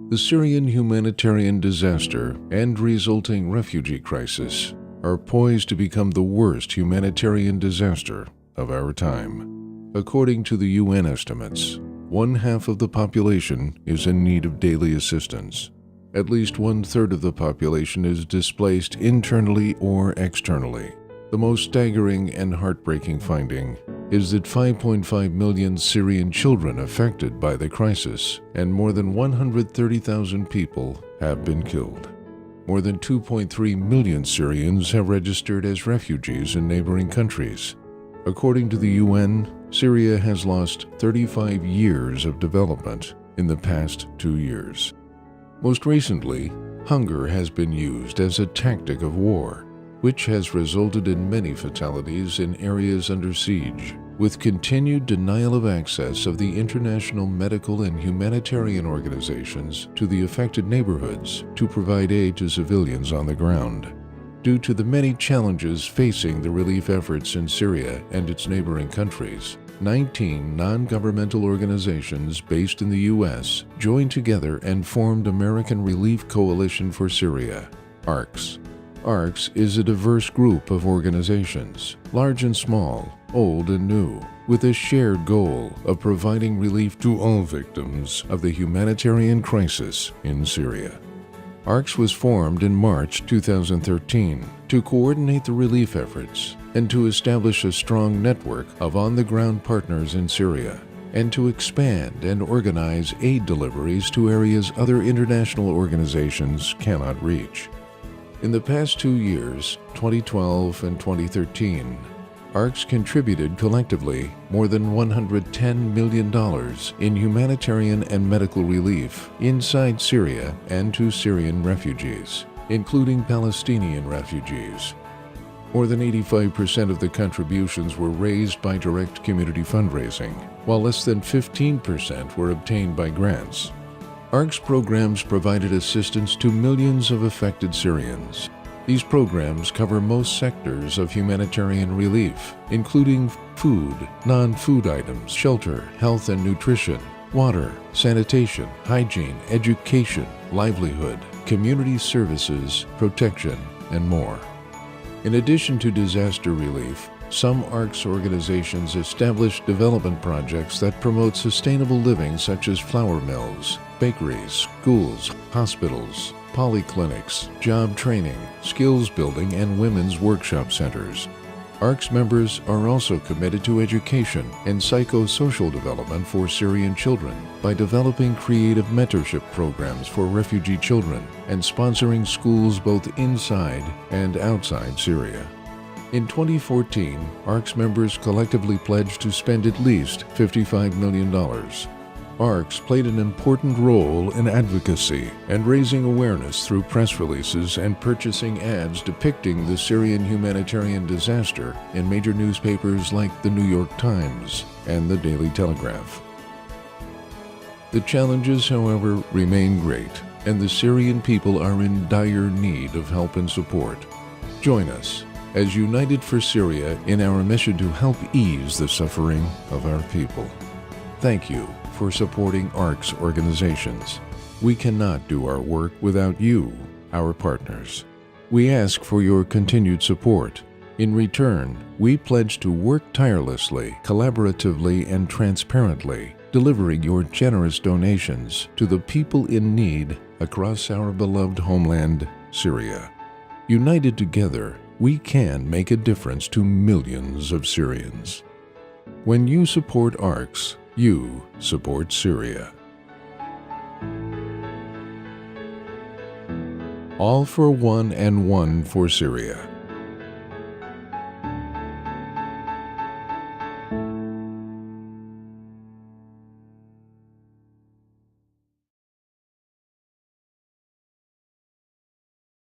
The Syrian humanitarian disaster and resulting refugee crisis are poised to become the worst humanitarian disaster of our time. According to the UN estimates, 1/2 of the population is in need of daily assistance. At least 1/3 of the population is displaced internally or externally. The most staggering and heartbreaking finding is that 5.5 million Syrian children affected by the crisis, and more than 130,000 people have been killed. More than 2.3 million Syrians have registered as refugees in neighboring countries. According to the UN, Syria has lost 35 years of development in the past 2 years. Most recently, hunger has been used as a tactic of war, which has resulted in many fatalities in areas under siege, with continued denial of access of the international medical and humanitarian organizations to the affected neighborhoods to provide aid to civilians on the ground. Due to the many challenges facing the relief efforts in Syria and its neighboring countries, 19 non-governmental organizations based in the U.S. joined together and formed American Relief Coalition for Syria, ARCS. ARCS is a diverse group of organizations, large and small, old and new, with a shared goal of providing relief to all victims of the humanitarian crisis in Syria. ARCS was formed in March 2013 to coordinate the relief efforts and to establish a strong network of on-the-ground partners in Syria, and to expand and organize aid deliveries to areas other international organizations cannot reach. In the past 2 years, 2012 and 2013, ARCS contributed collectively more than $110 million in humanitarian and medical relief inside Syria and to Syrian refugees, including Palestinian refugees. More than 85% of the contributions were raised by direct community fundraising, while less than 15% were obtained by grants. ARCS programs provided assistance to millions of affected Syrians. These programs cover most sectors of humanitarian relief, including food, non-food items, shelter, health and nutrition, water, sanitation, hygiene, education, livelihood, community services, protection, and more. In addition to disaster relief, some ARCS organizations establish development projects that promote sustainable living, such as flour mills, bakeries, schools, hospitals, polyclinics, job training, skills building, and women's workshop centers. ARCS members are also committed to education and psychosocial development for Syrian children by developing creative mentorship programs for refugee children and sponsoring schools both inside and outside Syria. In 2014, ARCS members collectively pledged to spend at least $55 million. ARCS played an important role in advocacy and raising awareness through press releases and purchasing ads depicting the Syrian humanitarian disaster in major newspapers like the New York Times and the Daily Telegraph. The challenges, however, remain great, and the Syrian people are in dire need of help and support. Join us as United for Syria in our mission to help ease the suffering of our people. Thank you for supporting ARCS organizations. We cannot do our work without you, our partners. We ask for your continued support. In return, we pledge to work tirelessly, collaboratively, and transparently, delivering your generous donations to the people in need across our beloved homeland, Syria. United together, we can make a difference to millions of Syrians. When you support ARCS, you support Syria. All for one and one for Syria.